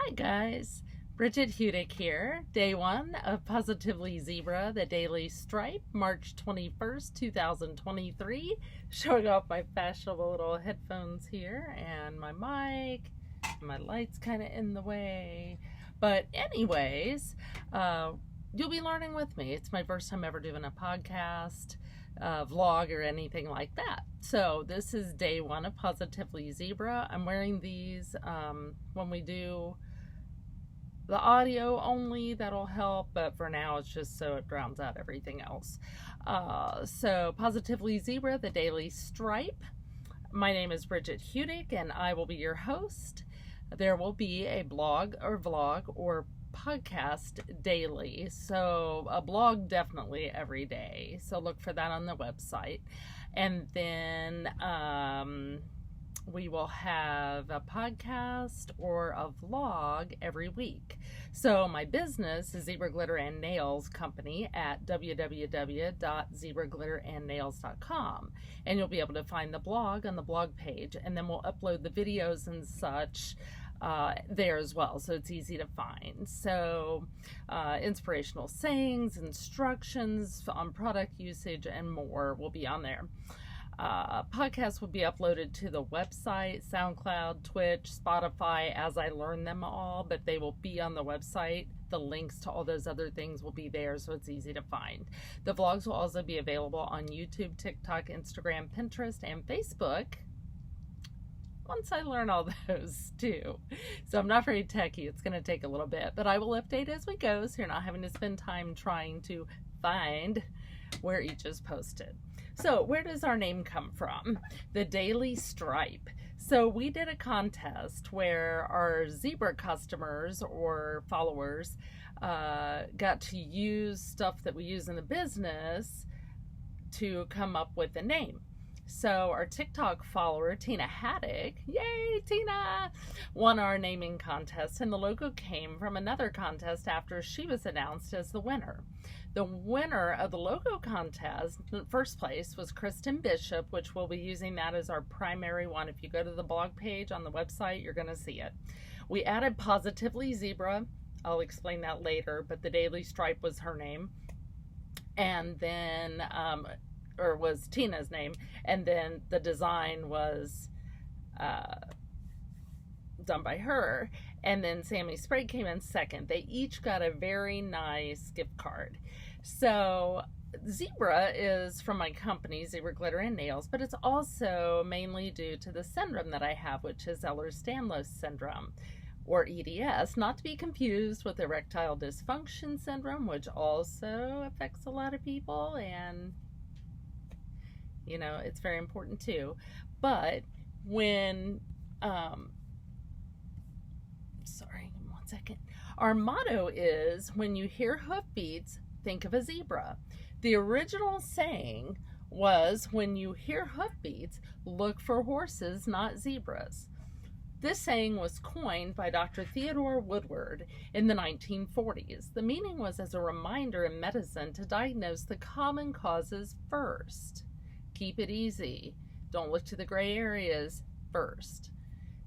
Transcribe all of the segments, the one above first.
Hi guys, Bridget Hudick here. Day one of Positively Zebra, the Daily Stripe, March 21st, 2023. Showing off my fashionable little headphones here and my mic. My light's kind of in the way. But anyways, you'll be learning with me. It's my first time ever doing a podcast, vlog, or anything like that. So this is day one of Positively Zebra. I'm wearing these when we do the audio only. That'll help, but for now it's just so it drowns out everything else. So Positively Zebra, the Daily Stripe. My name is Bridget Hudick and I will be your host. There will be a blog or vlog or podcast daily, so a blog definitely every day, so look for that on the website. And then we will have a podcast or a vlog every week. So my business is Zebra Glitter and Nails Company at www.zebraglitterandnails.com, and you'll be able to find the blog on the blog page, and then we'll upload the videos and such there as well, so it's easy to find. So inspirational sayings, instructions on product usage, and more will be on there. Podcasts will be uploaded to the website, SoundCloud, Twitch, Spotify as I learn them all, but they will be on the website. The links to all those other things will be there, so it's easy to find. The vlogs will also be available on YouTube, TikTok, Instagram, Pinterest, and Facebook once I learn all those too. So I'm not very techy. It's going to take a little bit, but I will update as we go, so you're not having to spend time trying to find where each is posted. So where does our name come from? The Daily Stripe. So we did a contest where our zebra customers or followers got to use stuff that we use in the business to come up with a name. So our TikTok follower, Tina Haddock, yay Tina, won our naming contest, and the logo came from another contest after she was announced as the winner. The winner of the logo contest, in first place, was Kristen Bishop, which we'll be using that as our primary one. If you go to the blog page on the website, you're going to see it. We added Positively Zebra. I'll explain that later, but the Daily Stripe was her name. And then or was Tina's name, and then the design was done by her, and then Sammy Sprague came in second. They each got a very nice gift card. So Zebra is from my company, Zebra Glitter and Nails, but it's also mainly due to the syndrome that I have, which is Ehlers-Danlos syndrome, or EDS, not to be confused with erectile dysfunction syndrome, which also affects a lot of people, and you know, it's very important too. But when, sorry, one second. Our motto is, when you hear hoofbeats, think of a zebra. The original saying was, when you hear hoofbeats, look for horses, not zebras. This saying was coined by Dr. Theodore Woodward in the 1940s. The meaning was as a reminder in medicine to diagnose the common causes first. Keep it easy. Don't look to the gray areas first.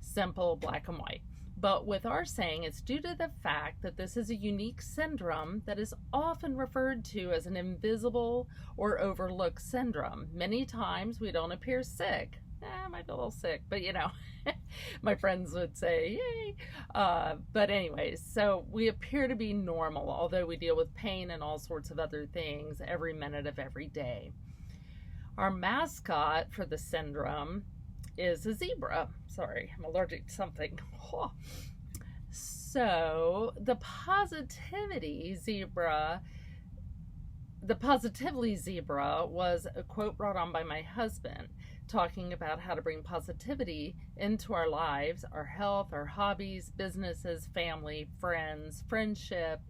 Simple, black and white. But with our saying, it's due to the fact that this is a unique syndrome that is often referred to as an invisible or overlooked syndrome. Many times we don't appear sick. I might be a little sick, but you know, my friends would say, yay. But anyways, so we appear to be normal, although we deal with pain and all sorts of other things every minute of every day. Our mascot for the syndrome is a zebra. Sorry, I'm allergic to something. So the Positively Zebra was a quote brought on by my husband, talking about how to bring positivity into our lives, our health, our hobbies, businesses, family, friends, friendship,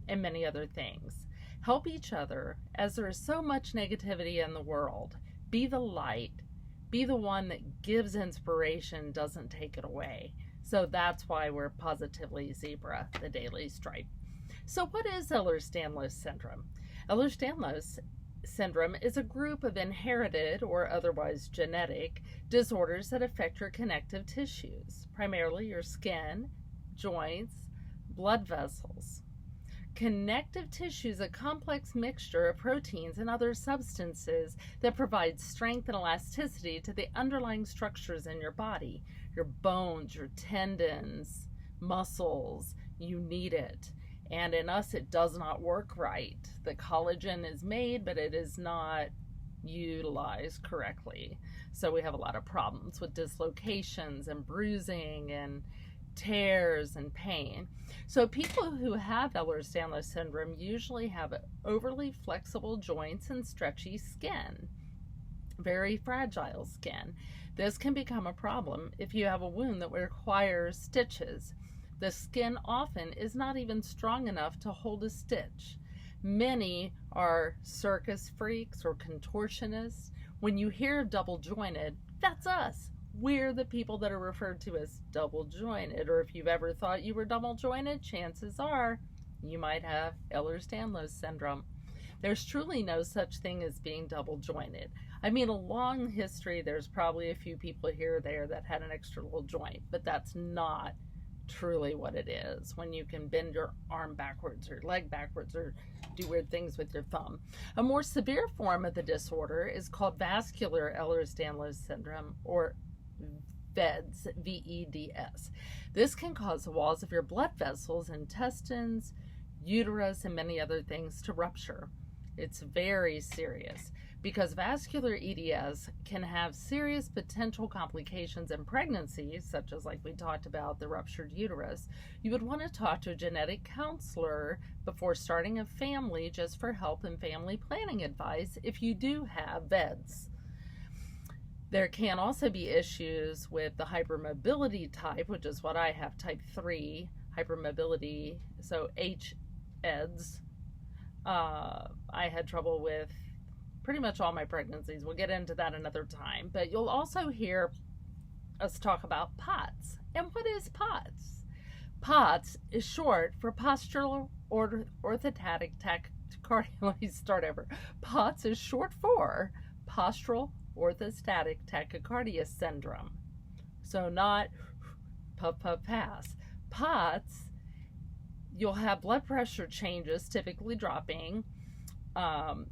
and many other things. Help each other, as there is so much negativity in the world. Be the light. Be the one that gives inspiration, doesn't take it away. So that's why we're Positively Zebra, the Daily Stripe. So what is Ehlers-Danlos syndrome? Ehlers-Danlos syndrome is a group of inherited or otherwise genetic disorders that affect your connective tissues, primarily your skin, joints, blood vessels. Connective tissue is a complex mixture of proteins and other substances that provide strength and elasticity to the underlying structures in your body. Your bones, your tendons, muscles, you need it. And in us, it does not work right. The collagen is made, but it is not utilized correctly. So we have a lot of problems with dislocations and bruising and tears and pain. So people who have Ehlers-Danlos syndrome usually have overly flexible joints and stretchy skin, very fragile skin. This can become a problem if you have a wound that requires stitches. The skin often is not even strong enough to hold a stitch. Many are circus freaks or contortionists. When you hear double jointed, that's us. We're the people that are referred to as double jointed, or if you've ever thought you were double jointed, chances are you might have Ehlers-Danlos syndrome. There's truly no such thing as being double jointed. I mean, a long history, there's probably a few people here or there that had an extra little joint, but that's not truly what it is when you can bend your arm backwards or leg backwards or do weird things with your thumb. A more severe form of the disorder is called vascular Ehlers-Danlos syndrome, or VEDS, V-E-D-S. This can cause the walls of your blood vessels, intestines, uterus, and many other things to rupture. It's very serious because vascular EDS can have serious potential complications in pregnancy, such as, like we talked about, the ruptured uterus. You would want to talk to a genetic counselor before starting a family just for help and family planning advice if you do have VEDS. There can also be issues with the hypermobility type, which is what I have, type 3 hypermobility, so HEDS. I had trouble with pretty much all my pregnancies. We'll get into that another time. But you'll also hear us talk about POTS. And what is POTS? POTS is short for postural orthostatic tachycardia. Let me start over. POTS is short for postural orthostatic tachycardia syndrome. So not puff, puff, pass. POTS, you'll have blood pressure changes, typically dropping.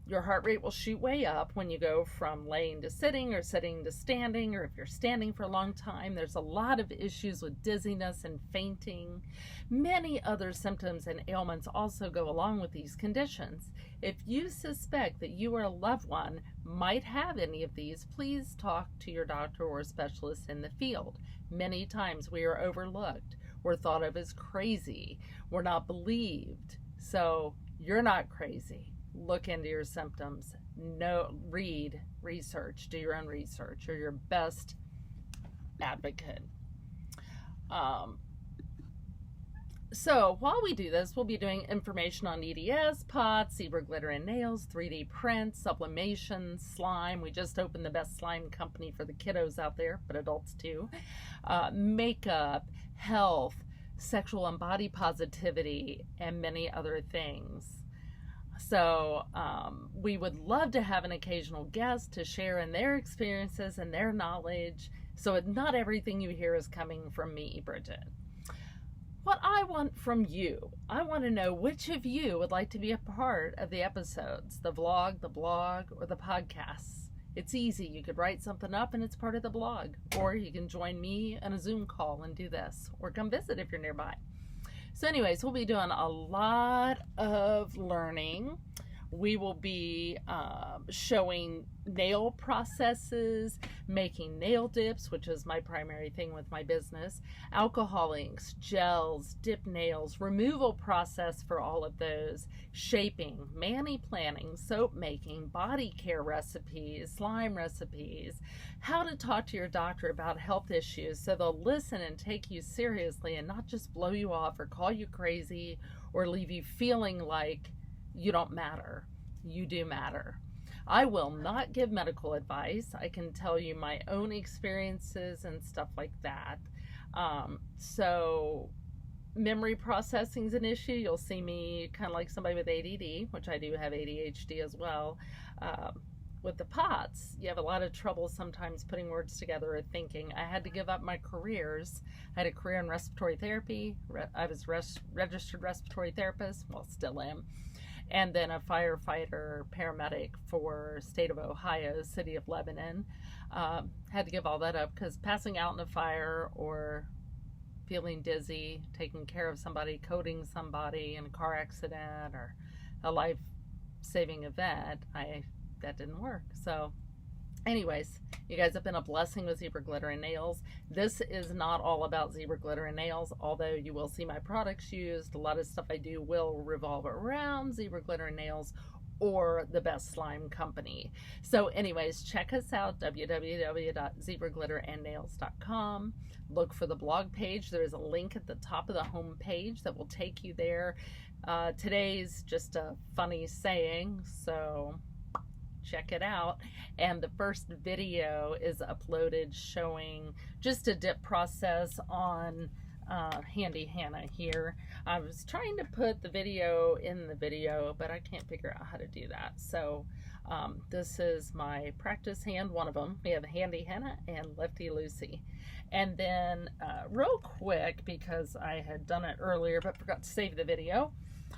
Your heart rate will shoot way up when you go from laying to sitting or sitting to standing, or if you're standing for a long time. There's a lot of issues with dizziness and fainting. Many other symptoms and ailments also go along with these conditions. If you suspect that you or a loved one might have any of these, please talk to your doctor or specialist in the field. Many times we are overlooked. We're thought of as crazy. We're not believed. So you're not crazy. Look into your symptoms. Read, research, do your own research. You're your best advocate. So while we do this, we'll be doing information on EDS, POTS, zebra glitter and nails, 3D prints, sublimation, slime. We just opened the best slime company for the kiddos out there, but adults too. Makeup, health, sexual and body positivity, and many other things. So we would love to have an occasional guest to share in their experiences and their knowledge. So not everything you hear is coming from me, Bridget. What I want from you, I want to know which of you would like to be a part of the episodes, the vlog, the blog, or the podcasts. It's easy. You could write something up and it's part of the blog. Or you can join me on a Zoom call and do this. Or come visit if you're nearby. So anyways, we'll be doing a lot of learning. We will be showing nail processes, making nail dips, which is my primary thing with my business, alcohol inks, gels, dip nails, removal process for all of those, shaping, mani planning, soap making, body care recipes, slime recipes, how to talk to your doctor about health issues so they'll listen and take you seriously and not just blow you off or call you crazy or leave you feeling like you don't matter. You do matter. I will not give medical advice. I can tell you my own experiences and stuff like that. So memory processing is an issue. You'll see me kind of like somebody with ADD, which I do have ADHD as well, with the POTS, you have a lot of trouble sometimes putting words together or thinking. I had to give up my careers. I had a career in respiratory therapy. I was registered respiratory therapist, well, still am, and then a firefighter paramedic for state of Ohio, city of Lebanon. Had to give all that up because passing out in a fire or feeling dizzy, taking care of somebody, coding somebody in a car accident or a life-saving event, that didn't work. So anyways, you guys have been a blessing with zebra glitter and nails. This is not all about zebra glitter and nails, although you will see my products used. A lot of stuff I do will revolve around zebra glitter and nails or the Best Slime Company. So anyways, check us out, www.zebraglitterandnails.com. Look for the blog page. There is a link at the top of the home page that will take you there. Today's just a funny saying, so check it out. And the first video is uploaded showing just a dip process on Handy Hannah here. I was trying to put the video in the video, but I can't figure out how to do that. So this is my practice hand, one of them. We have Handy Hannah and Lefty Lucy. And then real quick, because I had done it earlier but forgot to save the video,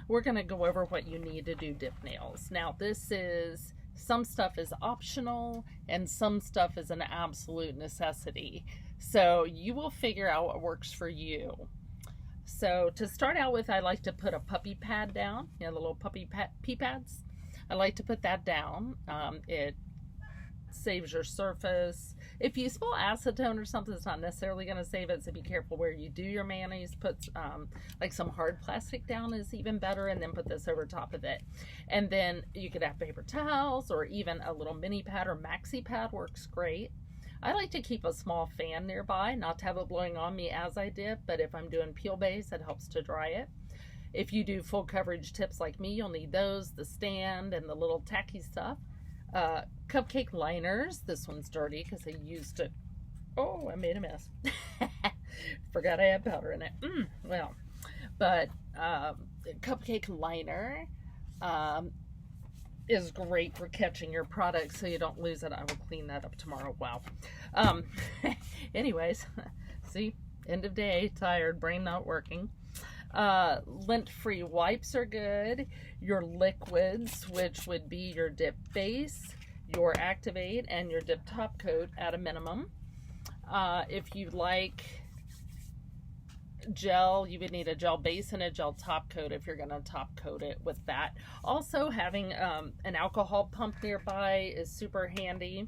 we're going to go over what you need to do dip nails. Now this is, some stuff is optional and some stuff is an absolute necessity. So you will figure out what works for you. So to start out with, I like to put a puppy pad down, you know, the little pee pads. I like to put that down. It saves your surface. If you spill acetone or something, it's not necessarily going to save it, so be careful where you do your mayonnaise. Put like some hard plastic down is even better, and then put this over top of it. And then you could have paper towels or even a little mini pad or maxi pad works great. I like to keep a small fan nearby, not to have it blowing on me as I dip, but if I'm doing peel base, it helps to dry it. If you do full coverage tips like me, you'll need those, the stand and the little tacky stuff. Cupcake liners. This one's dirty because I used it. Oh, I made a mess. Forgot I had powder in it. Well, but cupcake liner is great for catching your product so you don't lose it. I will clean that up tomorrow. Wow. Anyways, see, end of day, tired, brain not working. Lint-free wipes are good. Your liquids, which would be your dip base, your activate, and your dip top coat at a minimum. If you like gel, you would need a gel base and a gel top coat if you're going to top coat it with that. Also, having an alcohol pump nearby is super handy.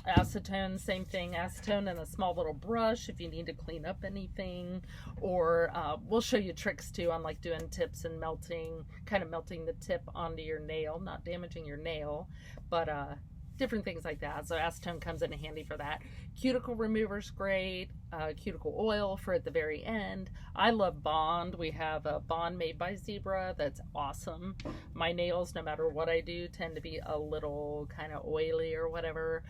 Acetone, same thing, acetone and a small little brush if you need to clean up anything, or we'll show you tricks too on like doing tips and melting, kind of melting the tip onto your nail, not damaging your nail, but different things like that. So acetone comes in handy for that. Cuticle remover's great. Cuticle oil for at the very end. I love Bond. We have a Bond made by Zebra that's awesome. My nails, no matter what I do, tend to be a little kind of oily or whatever.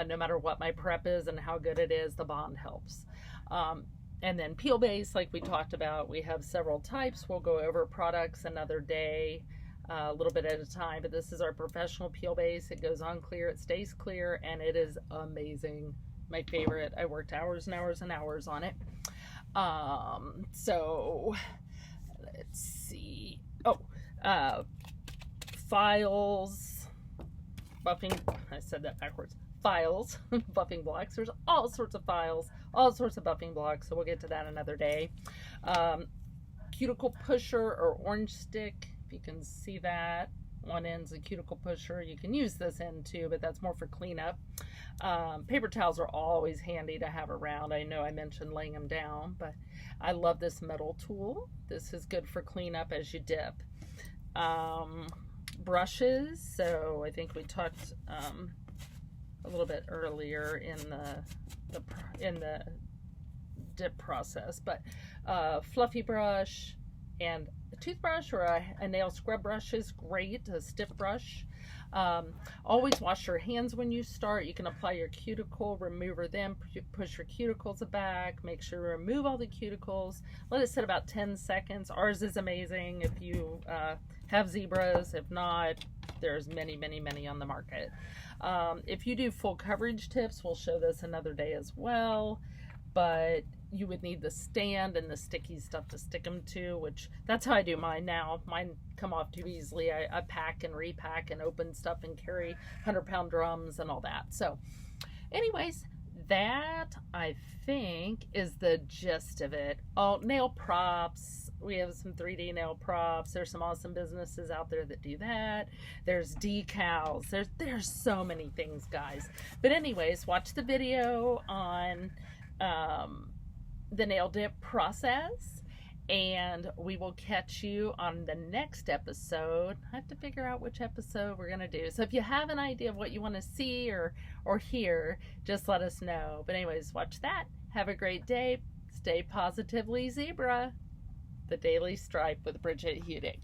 No matter what my prep is and how good it is, the Bond helps. And then peel base, like we talked about, we have several types. We'll go over products another day, a little bit at a time, but this is our professional peel base. It goes on clear, it stays clear, and it is amazing. My favorite. I worked hours and hours and hours on it. So let's see. Files, buffing, I said that backwards. Files, buffing blocks. There's all sorts of files, all sorts of buffing blocks, so we'll get to that another day. Cuticle pusher or orange stick, if you can see that. One end's a cuticle pusher. You can use this end too, but that's more for cleanup. Paper towels are always handy to have around. I know I mentioned laying them down, but I love this metal tool. This is good for cleanup as you dip. Brushes. So I think we talked a little bit earlier in the dip process, but fluffy brush and a toothbrush or a nail scrub brush is great. A stiff brush. Always wash your hands when you start. You can apply your cuticle remover, then push your cuticles back. Make sure to remove all the cuticles. Let it sit about 10 seconds. Ours is amazing if you have zebras. If not, there's many, many, many on the market. If you do full coverage tips, we'll show this another day as well, but you would need the stand and the sticky stuff to stick them to, which that's how I do mine now. Mine come off too easily. I pack and repack and open stuff and carry 100-pound drums and all that. So anyways, that I think is the gist of it. Oh, nail props. We have some 3D nail props. There's some awesome businesses out there that do that. There's decals. There's so many things, guys. But anyways, watch the video on the nail dip process, and we will catch you on the next episode. I have to figure out which episode we're gonna do. So if you have an idea of what you want to see or hear, just let us know. But anyways, watch that. Have a great day. Stay positively zebra. The Daily Stripe with Bridget Hudick.